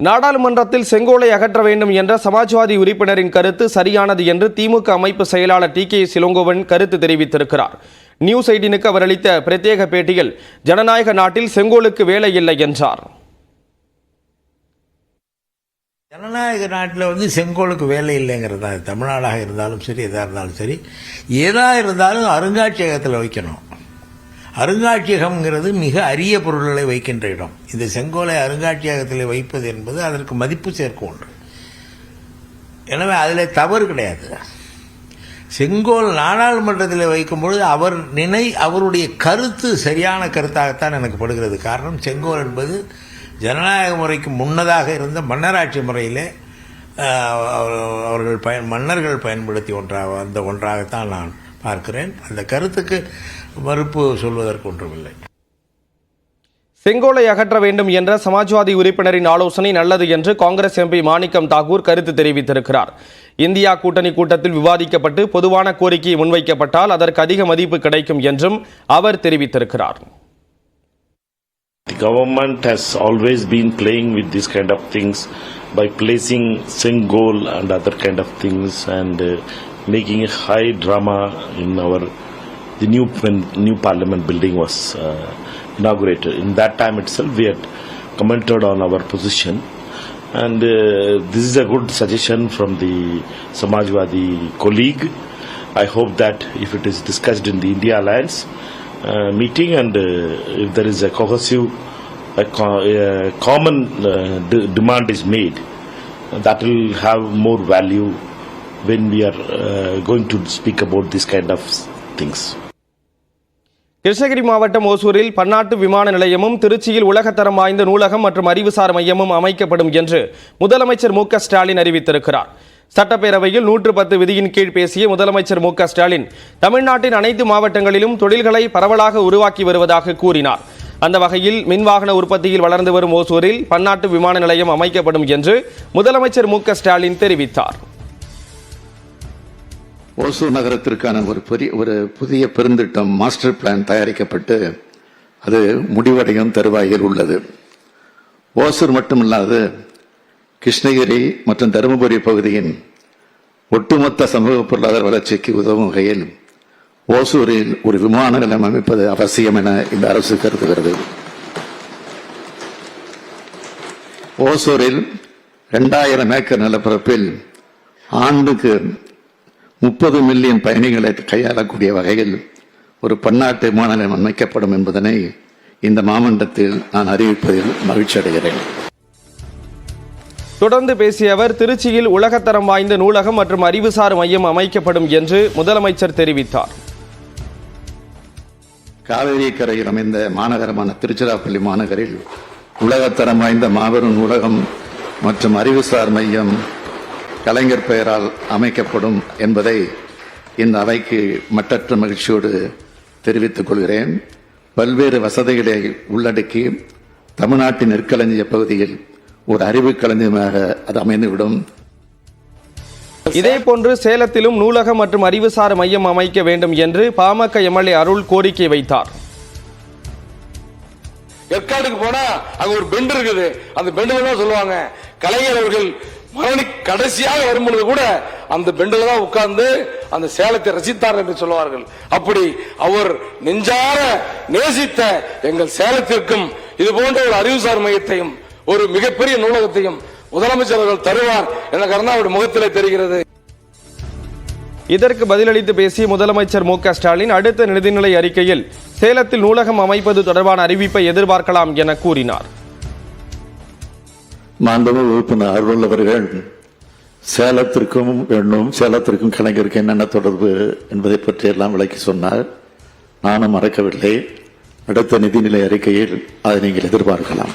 நாடாளுமன்றத்தில் செங்கோலை அகற்ற வேண்டும் என்ற சமாஜ்வாதி உறுப்பினரின் கருத்து சரியானது என்று திமுக அமைப்பு செயலாளர் டி.கே. இளங்கோவன் கருத்து தெரிவித்திருக்கிறார். நியூஸ் 18க்கு அவர் அளித்த பிரத்யேக பேட்டியில் ஜனநாயக நாட்டில் செங்கோலுக்கு வேலை இல்லை என்றார். ஜனநாயக நாட்டில் செங்கோலுக்கு வேலை இல்லைங்கிறது தான். தமிழ்நாடாக இருந்தாலும் சரி, எதாக இருந்தாலும் சரி, எதாக இருந்தாலும் அருங்காட்சியகத்தில் வைக்கணும். அருங்காட்சியகம்ங்கிறது மிக அரிய பொருள்களை வைக்கின்ற இடம். இந்த செங்கோலை அருங்காட்சியகத்தில் வைப்பது என்பது அதற்கு மதிப்பு சேர்க்கும் ஒன்று. எனவே அதில் தவறு கிடையாது. செங்கோல் நாடாளுமன்றத்தில் வைக்கும் பொழுது அவருடைய கருத்து சரியான கருத்தாகத்தான் எனக்கு படுகிறது. காரணம், செங்கோல் என்பது ஜனநாயக முறைக்கு முன்னதாக இருந்த மன்னராட்சி முறையிலே மன்னர்கள் பயன்படுத்தி ஒன்றாகத்தான் நான் பார்க்கிறேன். அந்த கருத்துக்கு மறுப்பு சொல்வதற்கு ஒன்றுமில்லை. செங்கோலை அகற்ற வேண்டும் என்ற சமாஜ்வாதி உறுப்பினரின் ஆலோசனை நல்லது என்று காங்கிரஸ் எம்பி மாணிக்கம் தாக்கூர் கருத்து தெரிவித்திருக்கிறார். இந்தியா கூட்டணி கூட்டத்தில் விவாதிக்கப்பட்டு பொதுவான கோரிக்கை முன்வைக்கப்பட்டால் அதற்கு அதிக மதிப்பு கிடைக்கும் என்றும் அவர் தெரிவித்திருக்கிறார். The government has always been playing with this kind of things by placing Sengol and other kind of things and making a high drama in the new parliament building was inaugurated. In that time itself we had commented on our position, and this is a good suggestion from the Samajwadi colleague. I hope that if it is discussed in the India Alliance meeting and if there is a cohesive common demand is made, that will have more value when we are going to speak about this kind of things. Krishnagiri மாவட்டம் ஓசூரில் பன்னாட்டு விமான நிலையமும் திருச்சியில் உலகத்தரம் வாய்ந்த நூலகம் மற்றும் அறிவுசார் மையமும் அமைக்கப்படும் என்று முதலமைச்சர் மு.க. ஸ்டாலின் அறிவித்திருக்கிறார். சட்டப்பேரவையில் 110 விதியின் கீழ் பேசிய முதலமைச்சர் மு.க. ஸ்டாலின் தமிழ்நாட்டின் அனைத்து மாவட்டங்களிலும் தொழில்களை பரவலாக உருவாக்கி வருவதாக கூறினார். அந்த வகையில் மின்வாகன உற்பத்தியில் வளர்ந்து வரும் ஓசூரில் பன்னாட்டு விமான நிலையம் அமைக்கப்படும் என்று முதலமைச்சர் மு.க. ஸ்டாலின் தெரிவித்தார். ஓசூர் நகரத்திற்கான ஒரு புதிய பெருந்திட்டம் மாஸ்டர் பிளான் தயாரிக்கப்பட்டு அது முடிவடையும் தருவாயில் உள்ளது. ஓசூர் மட்டுமல்லாது கிருஷ்ணகிரி மற்றும் தருமபுரி பகுதியின் ஒட்டுமொத்த சமூக பொருளாதார வளர்ச்சிக்கு உதவும் வகையில் ஓசூரில் ஒரு விமான நிலையம் அமைப்பது அவசியம் என இந்த அரசு கருதுகிறது. ஓசூரில் 2000 ஏக்கர் நிலப்பரப்பில் ஆண்டுக்கு 30 மில்லியன் பயணிகளை கையாளக்கூடிய வகையில் ஒரு பன்னாட்டு விமான நிலையம் அமைக்கப்படும் என்பதனை இந்த மாமன்றத்தில் நான் அறிவிப்பதில் மகிழ்ச்சி அடைகிறேன். தொடர்ந்து பேசிய அவர் திருச்சியில் உலகத்தரம் வாய்ந்த நூலகம் மற்றும் அறிவுசார் மையம் அமைக்கப்படும் என்று முதலமைச்சர் தெரிவித்தார். காவேரி கரையில் அமைந்த மாநகரமான திருச்சிராப்பள்ளி மாநகரில் உலகத்தரம் வாய்ந்த மாபெரும் நூலகம் மற்றும் அறிவுசார் மையம் கலைஞர் பெயரால் அமைக்கப்படும் என்பதை இந்த அவைக்கு மட்டற்ற மகிழ்ச்சியோடு தெரிவித்துக் கொள்கிறேன். பல்வேறு வசதிகளை உள்ளடக்கி தமிழ்நாட்டின் நெற்களஞ்சிய பகுதியில் ஒரு அறிவு களஞ்சியமாக அது அமைந்துவிடும். இதேபோன்று சேலத்திலும் நூலகம் மற்றும் அறிவுசார் மையம் அமைக்க வேண்டும் என்று பாமக எம்எல்ஏ அருள் கோரிக்கை வைத்தார். ஏற்காடுக்கு போனா அங்க ஒரு பெண்ட் இருக்குது. அந்த பெண்ட்ல தான் சொல்லுவாங்க, கலைஞர் அவர்கள் மரணி கடைசியாக வரும்பொழுது கூட அந்த பெண்டில் தான் உட்கார்ந்து அந்த சேலத்தை ரசித்தார் என்று சொல்லுவார்கள். அப்படி அவர் நெஞ்சார நேசித்த எங்கள் சேலத்திற்கும் இது போன்ற ஒரு அறிவுசார் மையத்தையும் ஒரு மிகப்பெரிய நூலகத்தையும் முதலமைச்சர் அவர்கள் தருவார் என்ற கருணா அவருடைய முகத்திலே தெரிகிறது. இதற்கு பதிலளித்து பேசிய முதலமைச்சர் மு.க. ஸ்டாலின் அடுத்த நிதிநிலை அறிக்கையில் சேலத்தில் நூலகம் அமைப்பது தொடர்பான அறிவிப்பை எதிர்பார்க்கலாம் என கூறினார். மாண்புமிகு உறுப்பினர் அருள் அவர்கள் சேலத்திற்கும் கலைஞருக்கு என்னென்ன தொடர்பு என்பதை பற்றி எல்லாம் விளக்கி சொன்னார். நானும் மறக்கவில்லை. அடுத்த நிதிநிலை அறிக்கையில் அதை நீங்கள் எதிர்பார்க்கலாம்.